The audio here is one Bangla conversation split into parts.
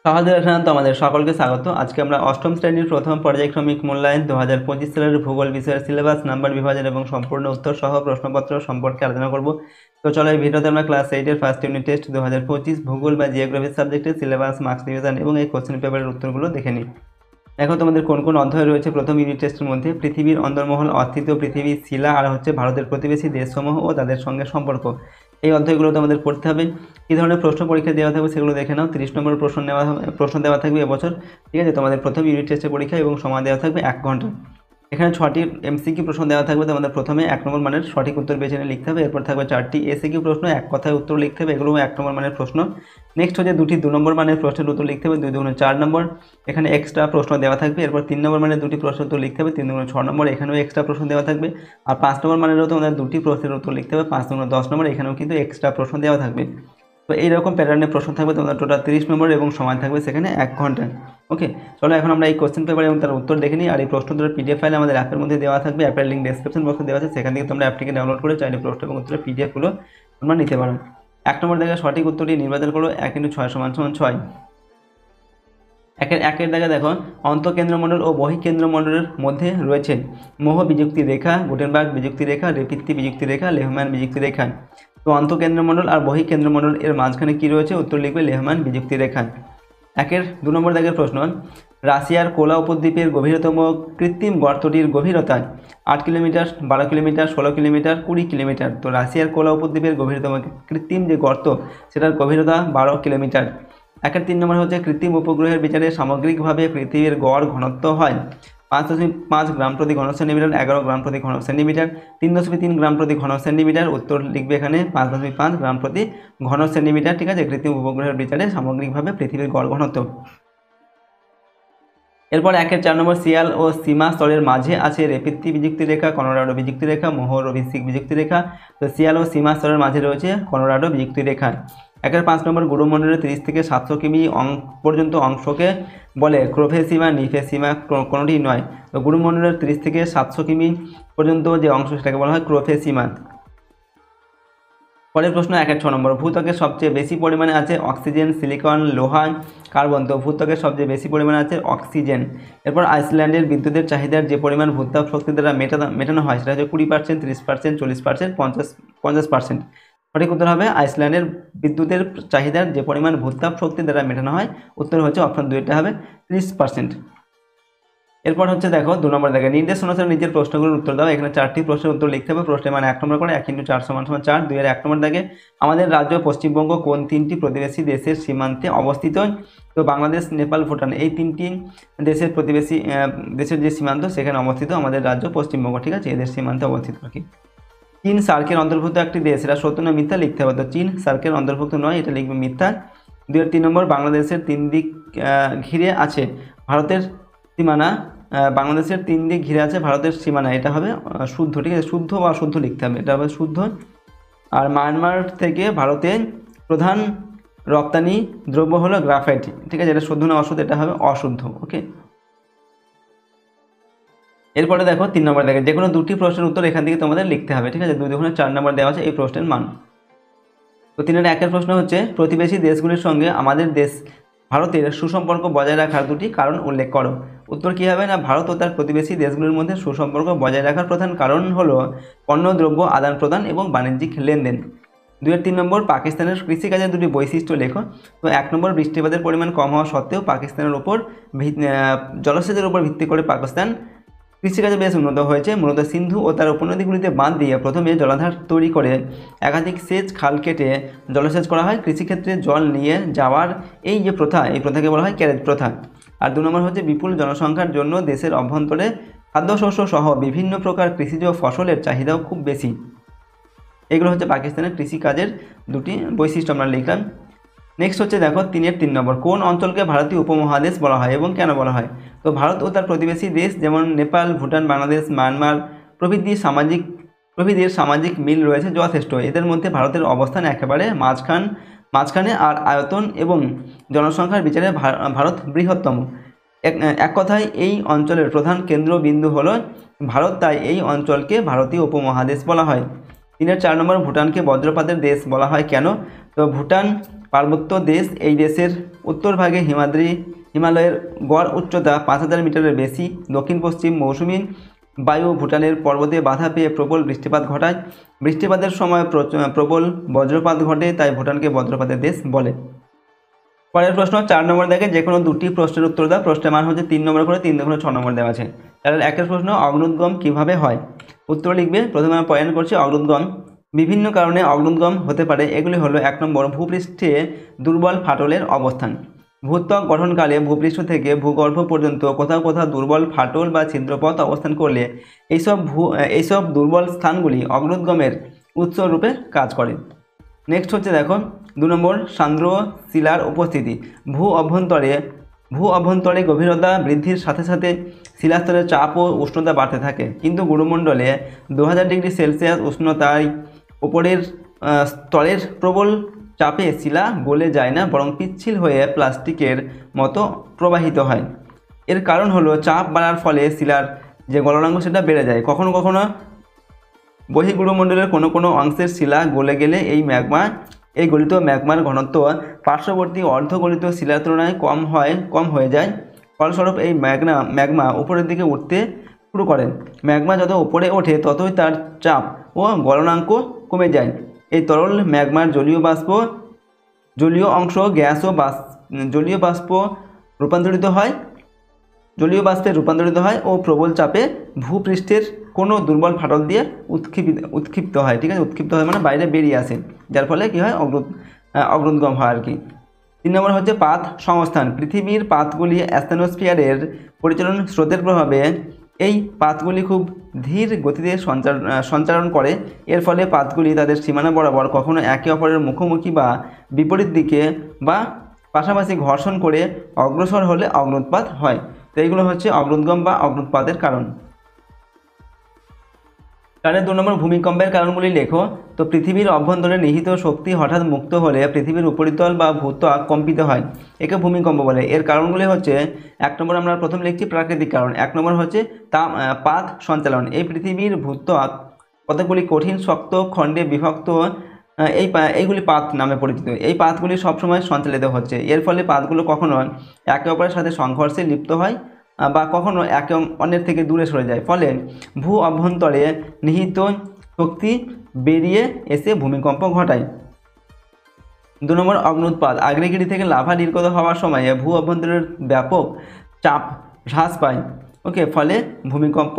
সহজে সাধারণত আমাদের সকলকে স্বাগত। আজকে আমরা অষ্টম শ্রেণীর প্রথম পর্যায়ক্রমিক মূল্যায়ন 2025 সালের ভূগোল বিষয়ের সিলেবাস, নাম্বার বিভাজন এবং সম্পূর্ণ উত্তর সহ প্রশ্নপত্র সম্পর্কে আলোচনা করব। তো চলো এই ভিডিওতে আমরা ক্লাস 8-এর ফার্স্ট ইউনিট টেস্ট 2025 ভূগোল বা জিওগ্রাফি সাবজেক্টের সিলেবাস, মার্কস ডিভিশন এবং এই কোশ্চেন পেপারের উত্তরগুলো দেখে নিই। দেখো তোমাদের কোন কোন অধ্যায় রয়েছে প্রথম ইউনিট টেস্টের মধ্যে। পৃথিবীর অন্দরমহল, অস্থিত পৃথিবী, শিলা আর হচ্ছে ভারতের প্রতিবেশী দেশসমূহ ও তাদের সঙ্গে সম্পর্ক। এই অধ্যায়গুলো তোমাদের পড়তে হবে। কী ধরনের প্রশ্ন পরীক্ষা দেওয়া থাকবে সেগুলো দেখে নাও। 30 নম্বর প্রশ্ন দেওয়া থাকবে এবছর, ঠিক আছে। তোমাদের প্রথম ইউনিট টেস্টের পরীক্ষা এবং সময় দেওয়া থাকবে 1 ঘন্টা। এখানে 6টি এমসিকিউ প্রশ্ন দেওয়া থাকবে। তোমাদের প্রথমে 1 নম্বর মানের সঠিক উত্তর বেছে নিয়ে লিখতে হবে। এরপর থাকবে 4টি এসিকিউ প্রশ্ন, এক কথায় উত্তর লিখতে হবে, এগুলো 1 নম্বর মানের প্রশ্ন। নেক্সট হচ্ছে 2টি 2 নম্বর মানের প্রশ্নের উত্তর লিখতে হবে, 2 দুগুণে 4 নম্বর। এখানে এক্সট্রা প্রশ্ন দেওয়া থাকবে। এরপর 3 নম্বর মানের 2টি প্রশ্ন উত্তর লিখতে হবে, 3 দুগুণে 6 নম্বর, এখানেও এক্সট্রা প্রশ্ন দেওয়া থাকবে। আর 5 নম্বর মানেরও তোমাদের 2টি প্রশ্নের উত্তর লিখতে হবে, 5 দুগুণে 10 নম্বর, এখানেও কিন্তু এক্সট্রা প্রশ্ন দেওয়া থাকবে। তো এইরকম প্যাটার্নের প্রশ্ন থাকবে তোমাদের টোটাল 30 নম্বর এবং সময় থাকবে সেখানে 1 ঘন্টা। ওকে, চলো এখন আমরা এই কোশ্চেন পেপার এবং তার উত্তর দেখে নিই। আর এই প্রশ্নোত্তরের পিডিএফ ফাইল আমাদের অ্যাপের মধ্যে দেওয়া থাকবে, অ্যাপের লিঙ্ক ডেসক্রিপশন বক্সে দেওয়া আছে, সেখান থেকে তোমরা অ্যাপটিকে ডাউনলোড করে চাইলে প্রশ্ন এবং উত্তরের পিডিএফগুলো তোমরা নিতে পারো। 1 নম্বর দেখে সঠিক উত্তরটি নির্বাচন করো। 1 × 6 = 6। একের দাগে দেখো, অন্তঃকেন্দ্রমণ্ডল ও বহিঃকেন্দ্রমণ্ডলের মধ্যে রয়েছে মোহ বিযুক্তি রেখা, গুটেনবার্গ বিযুক্তি রেখা, রেপিত্তি বিযুক্তি রেখা, লেহম্যান বিযুক্তি রেখা। তো অন্তঃকেন্দ্রমণ্ডল আর বহিঃকেন্দ্রমণ্ডল এর মাঝখানে কি রয়েছে? উত্তর লিখবে লেহম্যান বিযুক্তি রেখা। 2 নম্বর দাগের প্রশ্ন, রাশিয়ার কোলা উপদ্বীপের গভীরতম কৃত্রিম গর্তটির গভীরতা 8 কিলোমিটার, 12 কিলোমিটার, 16 কিলোমিটার, 20 কিলোমিটার। তো রাশিয়ার কোলা উপদ্বীপের গভীরতম কৃত্রিম যে গর্ত সেটার গভীরতা 12 কিলোমিটার। 3 নম্বর হচ্ছে কৃত্রিম উপগ্রহের বিচারে সামগ্রিকভাবে পৃথিবীর গড় ঘনত্ব হয় 5.5 গ্রাম প্রতি ঘন সেন্টিমিটার, 11 গ্রাম প্রতি ঘন সেন্টিমিটার, 3.3 গ্রাম প্রতি ঘন সেন্টিমিটার। উত্তর লিখবে এখানে 5.5 গ্রাম প্রতি ঘন সেন্টিমিটার, ঠিক আছে। কৃত্রিম উপগ্রহের বিচারে সামগ্রিকভাবে পৃথিবীর গড় ঘনত্ব। এরপর 4 নম্বর, শিয়াল ও সীমা স্তরের মাঝে আছে রেপিত্তি বিযুক্তি রেখা, কলোরাডো বিযুক্তি রেখা, মোহর ও ভিসিক বিযুক্তি রেখা। তো শিয়াল ও সীমা স্তরের মাঝে রয়েছে কলোরাডো বিযুক্তি রেখা। 5 নম্বর, গুরুমণ্ডলের 30 থেকে 700 কিমি পর্যন্ত অংশকে বলে ক্রোফেসীমা, নিফেসীমা কোনোটি নয়। তো গুরুমণ্ডলের 30 থেকে 700 কিমি পর্যন্ত যে অংশ সেটাকে বলা হয় ক্রোফেসীমা। পরের প্রশ্ন 6 নম্বর, ভূত্বকের সবচেয়ে বেশি পরিমাণে আছে অক্সিজেন, সিলিকন, লোহা, কার্বন। তো ভূত্বকের সবচেয়ে বেশি পরিমাণে আছে অক্সিজেন। এরপর আইসল্যান্ডের বিদ্যুতের চাহিদার যে পরিমাণ ভূত্বক শক্তি দ্বারা মেটানো হয় সেটা হচ্ছে 20%, 30%, 40%, 50%। সঠিক উত্তর হবে আইসল্যান্ডের বিদ্যুতের চাহিদার যে পরিমাণ ভূত্বক শক্তি দ্বারা মেটানো হয়, উত্তর হচ্ছে অপশন 2টা হবে 30%। এরপর হচ্ছে দেখো 2 নম্বর দেখে, নির্দেশ অনুসারে নিজের প্রশ্নগুলোর উত্তর দাও। এখানে 4টি প্রশ্নের উত্তর লিখতে হবে। প্রশ্নের মান 1 নম্বর করে, 1 × 4 = 4। 2 এর 1 নম্বর দেখে, আমাদের রাজ্য পশ্চিমবঙ্গ কোন 3টি প্রতিবেশী দেশের সীমান্তে অবস্থিত? তো বাংলাদেশ, নেপাল, ভুটান, এই 3টি দেশের প্রতিবেশী দেশের যে সীমান্ত সেখানে অবস্থিত আমাদের রাজ্য পশ্চিমবঙ্গ, ঠিক আছে। এদের সীমান্তে অবস্থিত আর কি। চীন সার্কের অন্তর্ভুক্ত একটি দেশ, এটা সত্য না মিথ্যা লিখতে হবে। তো চীন সার্কের অন্তর্ভুক্ত নয়, এটা লিখবে মিথ্যা। 2 এর 3 নম্বর, বাংলাদেশের 3 দিক ঘিরে আছে ভারতের সীমানা, বাংলাদেশের 3 দিক ঘিরে আছে ভারতের সীমানা, এটা হবে শুদ্ধ, ঠিক আছে। শুদ্ধ বা অশুদ্ধ লিখতে হবে, এটা হবে শুদ্ধ। আর মায়ানমার থেকে ভারতের প্রধান রপ্তানি দ্রব্য হলো গ্রাফাইট, ঠিক আছে। এটা শুদ্ধ না অশুদ্ধ? এটা হবে অশুদ্ধ। ওকে, এরপরে দেখো 3 নম্বর দেখে, যে কোনো 2টি প্রশ্নের উত্তর এখান থেকে তোমাদের লিখতে হবে, ঠিক আছে। 2 দুগুণে 4 নম্বর দেওয়া আছে এই প্রশ্নের মান। তো 3 এর 1 প্রশ্ন হচ্ছে, প্রতিবেশী দেশগুলির সঙ্গে আমাদের দেশ ভারতের সুসম্পর্ক বজায় রাখার 2টি কারণ উল্লেখ করো। উত্তর কী হবে না, ভারত ও তার প্রতিবেশী দেশগুলির মধ্যে সুসম্পর্ক বজায় রাখার প্রধান কারণ হলো পণ্য দ্রব্য আদান প্রদান এবং বাণিজ্যিক লেনদেন। 2 এর 3 নম্বর, পাকিস্তানের কৃষিকাজের 2টি বৈশিষ্ট্য লেখো। তো 1 নম্বর, বৃষ্টিপাতের পরিমাণ কম হওয়া সত্ত্বেও পাকিস্তানের উপর জলসেচের উপর ভিত্তি করে পাকিস্তান কৃষিকাজে বেশ উন্নত হয়েছে। মূলত সিন্ধু ও তার উপনদীগুলিতে বাঁধ দিয়ে প্রথমে জলাধার তৈরি করে একাধিক সেচ খাল কেটে জলসেচ করা হয়। কৃষিক্ষেত্রে জল নিয়ে যাওয়ার এই যে প্রথা, এই প্রথাকে বলা হয় ক্যারেজ প্রথা। আর 2 নম্বর হচ্ছে, বিপুল জনসংখ্যার জন্য দেশের অভ্যন্তরে খাদ্যশস্য সহ বিভিন্ন প্রকার কৃষিজ ফসলের চাহিদাও খুব বেশি। এগুলো হচ্ছে পাকিস্তানের কৃষিকাজের 2টি বৈশিষ্ট্য আমরা লিখলাম। নেক্সট হচ্ছে দেখো 3 এর 3 নম্বর, কোন অঞ্চলকে ভারতীয় উপমহাদেশ বলা হয় এবং কেন বলা হয়? তো ভারত ও তার প্রতিবেশী দেশ যেমন নেপাল, ভুটান, বাংলাদেশ, মায়ানমার প্রভৃতির সামাজিক মিল রয়েছে যথেষ্ট। এদের মধ্যে ভারতের অবস্থান একেবারে মাঝখানে, আর আয়তন এবং জনসংখ্যার বিচারে ভারত বৃহত্তম। এক কথায় এই অঞ্চলের প্রধান কেন্দ্রবিন্দু হলো ভারত, তাই এই অঞ্চলকে ভারতীয় উপমহাদেশ বলা হয়। 3 এর 4 নম্বর, ভুটানকে বজ্রপাতের দেশ বলা হয় কেন? তো ভুটান পার্বত্য দেশ, এই দেশের উত্তরভাগে হিমালয়ের গড় উচ্চতা 5000 মিটারের বেশি। দক্ষিণ পশ্চিম মৌসুমী বায়ু ভুটানের পর্বতে বাধা পেয়ে প্রবল বৃষ্টিপাত ঘটায়। বৃষ্টিপাতের সময় প্রবল বজ্রপাত ঘটে, তাই ভুটানকে বজ্রপাতের দেশ বলে। পরের প্রশ্ন 4 নম্বর দেখে যে কোনো দুটি প্রশ্নের উত্তর দাও। প্রশ্নের মান হচ্ছে 3 নম্বর করে, 3 2 6 নম্বর দেওয়া আছে। তাহলে একের প্রশ্ন, অগ্নুদ্গম কিভাবে হয়? উত্তর লিখবে। প্রথমে আমরা পয়েন্ট করছি অগ্নুদ্গম। বিভিন্ন কারণে অগ্নুদ্গম হতে পারে। এগুলি হলো 1 নম্বর, ভূপৃষ্ঠে দুর্বল ফাটলের অবস্থান। ভূত্বক গঠনকালে ভূপৃষ্ঠ থেকে ভূগর্ভ পর্যন্ত কোথাও কোথাও দুর্বল ফাটল বা ছিদ্রপথ অবস্থান করলে এইসব দুর্বল স্থানগুলি অগ্নুদ্গমের উৎস রূপে কাজ করে। নেক্সট হচ্ছে দেখো 2 নম্বর, সান্দ্র শিলার উপস্থিতি। ভূ অভ্যন্তরে গভীরতা বৃদ্ধির সাথে সাথে শিলাস্তরের চাপ ও উষ্ণতা বাড়তে থাকে, কিন্তু গুরুমণ্ডলে 2000 ডিগ্রি সেলসিয়াস উষ্ণতায় উপরের স্তরের প্রবল চাপে শিলা গলে যায় না, বরং পিচ্ছিল হয়ে প্লাস্টিকের মতো প্রবাহিত হয়। এর কারণ হলো চাপ বাড়ার ফলে শিলার যে গলনাঙ্ক সেটা বেড়ে যায়। কখনো কখনো বহির্গুরুমণ্ডলের কোনো অংশের শিলা গলে গেলে এই গলিত ম্যাগমার ঘনত্ব পার্শ্ববর্তী অর্ধগলিত শিলার তুলনায় কম হয়ে যায়। ফলস্বরূপ এই ম্যাগমা উপরের দিকে উঠতে শুরু করে। ম্যাগমা যত উপরে ওঠে ততই তার চাপ ও গলনাঙ্ক কমে যায়। এই তরল ম্যাগমার জলীয় অংশ জলীয় বাষ্পে রূপান্তরিত হয় ও প্রবল চাপে ভূপৃষ্ঠের কোনো দুর্বল ফাটল দিয়ে উৎক্ষিপ্ত হয়। ঠিক আছে, উৎক্ষিপ্ত হয় মানে বাইরে বেরিয়ে আসে, যার ফলে কী হয়, অগ্নুদ্গম হয় আর কি। 3 নম্বর হচ্ছে পাত সংস্থান। পৃথিবীর পাতগুলি অ্যাস্টেনোস্ফিয়ারের পরিচালন স্রোতের প্রভাবে এই পাতগুলি খুব ধীর গতিতে সঞ্চারণ করে। এর ফলে পাতগুলি তাদের সীমানা বরাবর কখনো একে অপরের মুখোমুখি বা বিপরীত দিকে বা পাশাপাশি ঘর্ষণ করে অগ্রসর হলে অগ্নুৎপাত হয়। তো এইগুলো হচ্ছে অগ্নুদ্গম বা অগ্নুৎপাতের কারণ। তাহলে 2 নম্বর, ভূমিকম্পের কারণগুলি লেখো। তো পৃথিবীর অভ্যন্তরে নিহিত শক্তি হঠাৎ মুক্ত হলে পৃথিবীর উপরিতল বা ভূত্বক কম্পিত হয়, একে ভূমিকম্প বলে। এর কারণগুলি হচ্ছে 1 নম্বর আমরা প্রথম লিখছি প্রাকৃতিক কারণ। 1 নম্বর হচ্ছে পাত সঞ্চালন। এই পৃথিবীর ভূত্বক কতগুলি কঠিন শক্ত খণ্ডে বিভক্ত, এইগুলি পাত নামে পরিচিত। এই পাতগুলি সবসময় সঞ্চালিত হচ্ছে। এর ফলে পাতগুলো কখনো একে অপরের সাথে সংঘর্ষে লিপ্ত হয় বা কখনো একে অন্যের থেকে দূরে সরে যায়, ফলে ভূ অভ্যন্তরে নিহিত শক্তি বেরিয়ে এসে ভূমিকম্প ঘটায়। 2 নম্বর, অগ্নুৎপাত। আগ্নেয়গিরি থেকে লাভা নির্গত হওয়ার সময় ভূ অভ্যন্তরের ব্যাপক চাপ হ্রাস পায়, ফলে ভূমিকম্প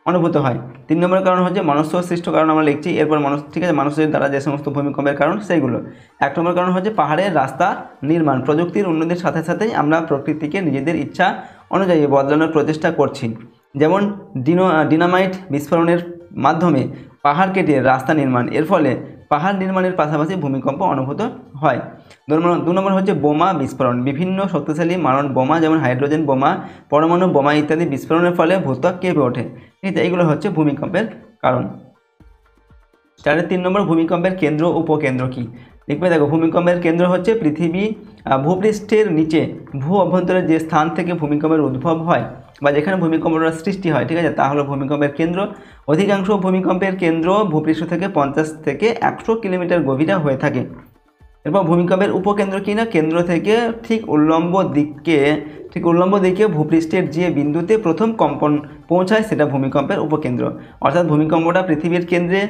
অনুভূত হয়। 3 নম্বর কারণ হচ্ছে মনুষ্য সৃষ্ট কারণ আমরা লিখছি। এরপর ঠিক আছে, মানুষের দ্বারা যে সমস্ত ভূমিকম্পের কারণ সেইগুলো। 1 নম্বর কারণ হচ্ছে পাহাড়ের রাস্তা নির্মাণ। প্রযুক্তির উন্নতির সাথে সাথেই আমরা প্রকৃতিকে নিজেদের ইচ্ছা অনুযায়ী বদলানোর প্রচেষ্টা করছি। যেমন ডিনামাইট বিস্ফোরণের মাধ্যমে পাহাড় কেটে রাস্তা নির্মাণ, এর ফলে পাহাড় নির্মাণের পাশাপাশি ভূমিকম্প অনুভূত হয়। 2 নম্বর হচ্ছে বোমা বিস্ফোরণ। বিভিন্ন শক্তিশালী মারণ বোমা যেমন হাইড্রোজেন বোমা, পরমাণু বোমা ইত্যাদি বিস্ফোরণের ফলে ভূত্বক কেঁপে ওঠে। ঠিক আছে, এগুলো হচ্ছে ভূমিকম্পের কারণ। তাহলে 3 নম্বর, ভূমিকম্পের কেন্দ্র উপকেন্দ্র কি লিখবে? দেখো, ভূমিকম্পের কেন্দ্র হচ্ছে ভূপৃষ্ঠের নিচে ভূ অভ্যন্তরে যে স্থান থেকে ভূমিকম্পের উদ্ভব হয় বা যেখানে ভূমিকম্পটা সৃষ্টি হয়, ঠিক আছে, তা হলো ভূমিকম্পের কেন্দ্র। অধিকাংশ ভূমিকম্পের কেন্দ্র ভূপৃষ্ঠ থেকে 50 থেকে 100 কিলোমিটার গভীরে হয়ে থাকে। এরপর ভূমিকম্পের উপকেন্দ্র কি না, কেন্দ্র থেকে ঠিক উল্লম্ব দিকে ভূপৃষ্ঠের যে বিন্দুতে প্রথম কম্পন পৌঁছায় সেটা ভূমিকম্পের উপকেন্দ্র। অর্থাৎ ভূমিকম্পটা পৃথিবীর কেন্দ্রে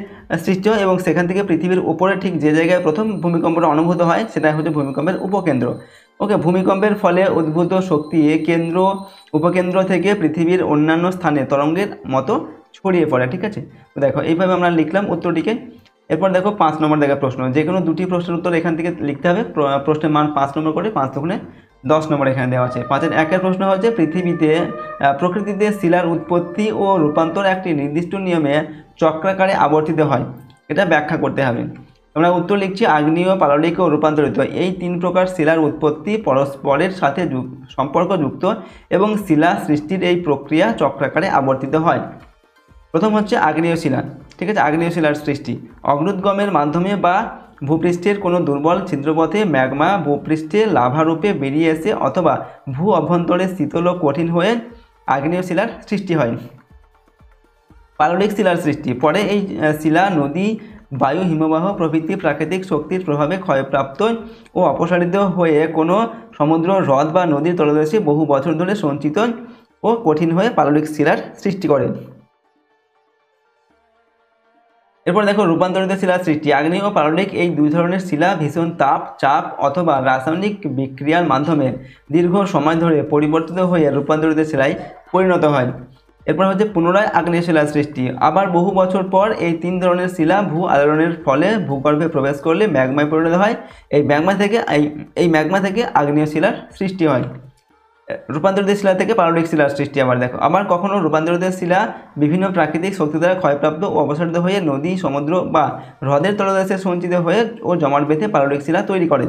সৃষ্টি হয় এবং সেখান থেকে পৃথিবীর উপরে ঠিক যে জায়গায় প্রথম ভূমিকম্পটা অনুভূত হয় সেটা হচ্ছে ভূমিকম্পের উপকেন্দ্র। ভূমিকম্পের ফলে উদ্ভূত শক্তি উপকেন্দ্র থেকে পৃথিবীর অন্যান্য স্থানে তরঙ্গের মতো ছড়িয়ে পড়ে। ঠিক আছে, তো দেখো এইভাবে আমরা লিখলাম উত্তরটিকে। এরপর দেখো 5 নম্বর দেখা প্রশ্ন। যে কোনো দুটি প্রশ্নের উত্তর এখান থেকে লিখতে হবে। প্রশ্নের মান 5 নম্বর করে, 5 দুগুণে 10 নম্বর এখানে দেওয়া আছে। 5-এর 1-এর প্রশ্ন হচ্ছে প্রকৃতিতে শিলার উৎপত্তি ও রূপান্তর একটি নির্দিষ্ট নিয়মে চক্রাকারে আবর্তিত হয়, এটা ব্যাখ্যা করতে হবে। আমরা উত্তর লিখছি আগ্নেয়, পাললিক ও রূপান্তরিত। এই 3 প্রকার শিলার উৎপত্তি পরস্পরের সাথে সম্পর্কযুক্ত এবং শিলা সৃষ্টির এই প্রক্রিয়া চক্রাকারে আবর্তিত হয়। প্রথম হচ্ছে আগ্নেয় শিলা। ঠিক আছে, আগ্নেয় শিলার সৃষ্টি অগ্নুদ্গমের মাধ্যমে বা ভূপৃষ্ঠের কোনো দুর্বল ছিদ্রপথে ম্যাগমা ভূপৃষ্ঠে লাভারূপে বেরিয়ে এসে অথবা ভূ অভ্যন্তরে শীতল ও কঠিন হয়ে আগ্নেয় শিলার সৃষ্টি হয়। পাললিক শিলার সৃষ্টি পরে এই শিলা নদী, বায়ু, হিমবাহ প্রভৃতি প্রাকৃতিক শক্তির প্রভাবে ক্ষয়প্রাপ্ত ও অপসারিত হয়ে কোনো সমুদ্র, হ্রদ বা নদীর তলদেশে বহু বছর ধরে সঞ্চিত ও কঠিন হয়ে পাললিক শিলার সৃষ্টি করে। এরপর দেখো রূপান্তরিত শিলার সৃষ্টি। আগ্নেয় ও পাললিক এই দুই ধরনের শিলা ভীষণ তাপ, চাপ অথবা রাসায়নিক বিক্রিয়ার মাধ্যমে দীর্ঘ সময় ধরে পরিবর্তিত হয়ে রূপান্তরিত শিলায় পরিণত হয়। এরপর হচ্ছে পুনরায় আগ্নেয় শিলার সৃষ্টি। আবার বহু বছর পর এই তিন ধরনের শিলা ভূ আলোড়নের ফলে ভূগর্ভে প্রবেশ করলে ম্যাগমায় পরিণত হয়। এই ম্যাগমা থেকে আগ্নেয় শিলার সৃষ্টি হয়। রূপান্তরিত শিলা থেকে পাললিক শিলার সৃষ্টি। আবার কখনো রূপান্তরিত শিলা বিভিন্ন প্রাকৃতিক শক্তি দ্বারা ক্ষয়প্রাপ্ত ও অপসারিত হয়ে নদী, সমুদ্র বা হ্রদের তলদেশে সঞ্চিত হয়ে ও জমাট বেঁধে পাললিক শিলা তৈরি করে।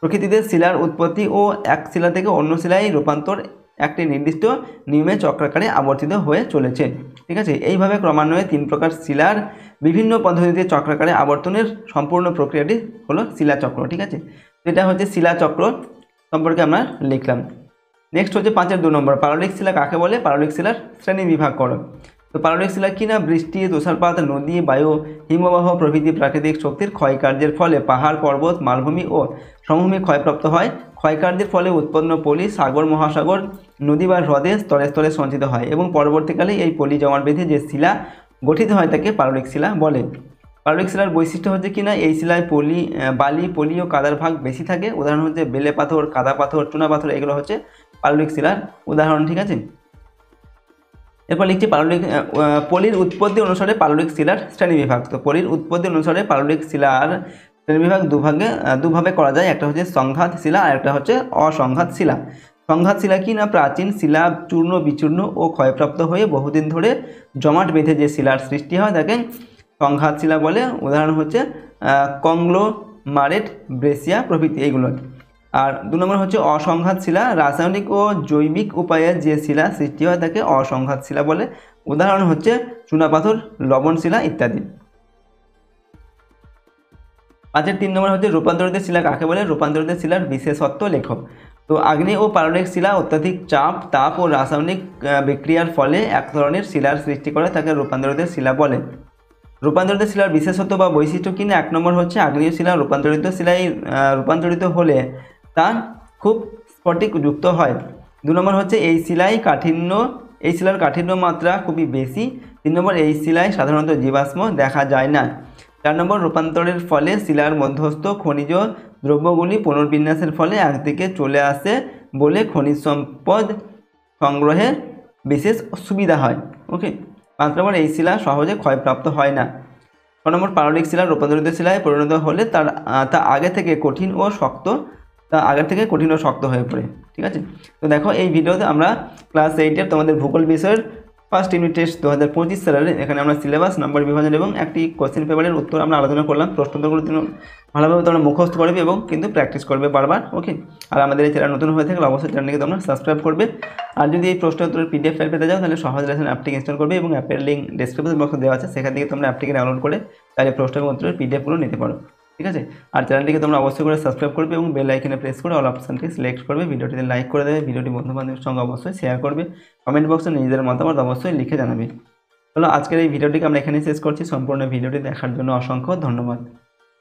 প্রকৃতিতে শিলার উৎপত্তি ও এক শিলা থেকে অন্য শিলায় রূপান্তর একটি নির্দিষ্ট নিয়মে চক্রাকারে আবর্তিত হয়ে চলেছে। ঠিক আছে, এইভাবে ক্রমান্বয়ে তিন প্রকার শিলার বিভিন্ন পদ্ধতিতে চক্রাকারে আবর্তনের সম্পূর্ণ প্রক্রিয়াটি হলো শিলাচক্র। ঠিক আছে, এটা হচ্ছে শিলাচক্র সম্পর্কে আমরা লিখলাম। নেক্সট হচ্ছে 5-এর 2 নম্বর, পাললিক শিলা কাকে বলে? পাললিক শিলার শ্রেণী বিভাগ করো। তো পাললিক শিলা কি না? বৃষ্টি, তুষারপাত, নদী, বায়ু, হিমবাহ প্রভৃতি প্রাকৃতিক শক্তির ক্ষয়কার্যের ফলে পাহাড়, পর্বত, মালভূমি ও সমভূমি ক্ষয়প্রাপ্ত হয়। ক্ষয়কার্যের ফলে উৎপন্ন পলি সাগর, মহাসাগর, নদী বা হ্রদে স্তরে স্তরে সঞ্চিত হয় এবং পরবর্তীকালে এই পলি জমাট বেঁধে যে শিলা গঠিত হয় তাকে পাললিক শিলা বলে। পাললিক শিলার বৈশিষ্ট্য হচ্ছে কিনা এই শিলায় বালি, পলি ও কাদার ভাগ বেশি থাকে। উদাহরণ হচ্ছে বেলে পাথর, কাদা পাথর, চুনা পাথর, এগুলো হচ্ছে পাললিক শিলার উদাহরণ। ঠিক আছে, এরপর লিখছি পলির উৎপত্তি অনুসারে পাললিক শিলার শ্রেণীবিভাগ। তো পলির উৎপত্তি অনুসারে পাললিক শিলার শ্রেণীবিভাগ দুভাবে করা যায়। একটা হচ্ছে সংঘাত শিলা আর একটা হচ্ছে অসংঘাত শিলা। সংঘাত শিলা কি না? প্রাচীন শিলা চূর্ণ বিচূর্ণ ও ক্ষয়প্রাপ্ত হয়ে বহুদিন ধরে জমাট বেঁধে যে শিলার সৃষ্টি হয় তাকে সংঘাত শিলা বলে। উদাহরণ হচ্ছে কংগ্লোমারেট, ব্রেসিয়া প্রভৃতি এইগুলো। আর 2 নম্বর হচ্ছে অসংঘাত শিলা। রাসায়নিক ও জৈবিক উপায়ে যে শিলা সৃষ্টি হয় তাকে অসংঘাত শিলা বলে। উদাহরণ হচ্ছে চুনাপাথর, লবণ শিলা ইত্যাদি। 5-এর 3 নম্বর হচ্ছে রূপান্তরিত শিলা কাকে বলে? রূপান্তরিত শিলার বিশেষত্ব লেখো। তো আগ্নেয় ও পাললিক শিলা অত্যাধিক চাপ, তাপ ও রাসায়নিক বিক্রিয়ার ফলে এক ধরনের শিলার সৃষ্টি করে তাকে রূপান্তরিত শিলা বলে। রূপান্তরিত শিলার বিশেষত্ব বা বৈশিষ্ট্য কিনা 1 নম্বর হচ্ছে আগ্নেয় শিলা রূপান্তরিত শিলায় রূপান্তরিত হলে তা খুব স্ফটিকযুক্ত হয়। 2 নম্বর হচ্ছে এই শিলার কাঠিন্য মাত্রা খুবই বেশি। 3 নম্বর এই শিলায় সাধারণত জীবাশ্ম দেখা যায় না। 4 নম্বর রূপান্তরের ফলে শিলার মধ্যস্থ খনিজ দ্রব্যগুলি পুনর্বিন্যাসের ফলে একদিকে চলে আসে বলে খনিজ সম্পদ সংগ্রহে বিশেষ সুবিধা হয়। ওকে, 5 নম্বর এই শিলা সহজে ক্ষয়প্রাপ্ত হয় না। 6 নম্বর পাললিক শিলা রূপান্তরিত শিলায় পরিণত হলে তা আগের থেকে কঠিন ও শক্ত হয়ে পড়ে। ঠিক আছে, তো দেখো এই ভিডিওতে আমরা ক্লাস 8-এর তোমাদের ভূগোল বিষয়ের ফার্স্ট ইউনিট টেস্ট 2025 সালের এখানে আমরা সিলেবাস, নাম্বার বিভাজন এবং একটি কোশ্চেন পেপারের উত্তর আমরা আলোচনা করলাম। প্রশ্নোত্তরগুলো ভালোভাবে তোমরা মুখস্থ করবে এবং কিন্তু প্র্যাকটিস করবে বারবার। ওকে, আর আমাদের এই চ্যানেল নতুন হয়ে থাকলে অবশ্যই চ্যানেলটিকে তোমরা সাবস্ক্রাইব করবে। আর যদি এই প্রশ্নোত্তরের পিডিএফ ফাইল পেতে যাও তাহলে সহজ লেসন অ্যাপটিকে ইনস্টল করবে এবং অ্যাপের লিঙ্ক ডেসক্রিপশন বক্সে দেওয়া আছে, সেখান থেকে তোমরা অ্যাপটিকে ডাউনলোড করে তাহলে প্রশ্ন এবং উত্তরের পিডিএফগুলো নিতে পারো। ঠিক আছে, আর চ্যানেলটিকে তোমরা অবশ্যই করে সাবস্ক্রাইব করবে এবং বেল আইকনে প্রেস করে অল অপশনটি সিলেক্ট করবে। ভিডিওটিতে লাইক করে দেবে, ভিডিওটি বন্ধুবান্ধবের সঙ্গে অবশ্যই শেয়ার করবে, কমেন্ট বক্সে নিজেদের মতামত অবশ্যই লিখে জানাবে। চলো আজকের এই ভিডিওটিকে আমরা এখানেই শেষ করছি। সম্পূর্ণ ভিডিওটি দেখার জন্য অসংখ্য ধন্যবাদ।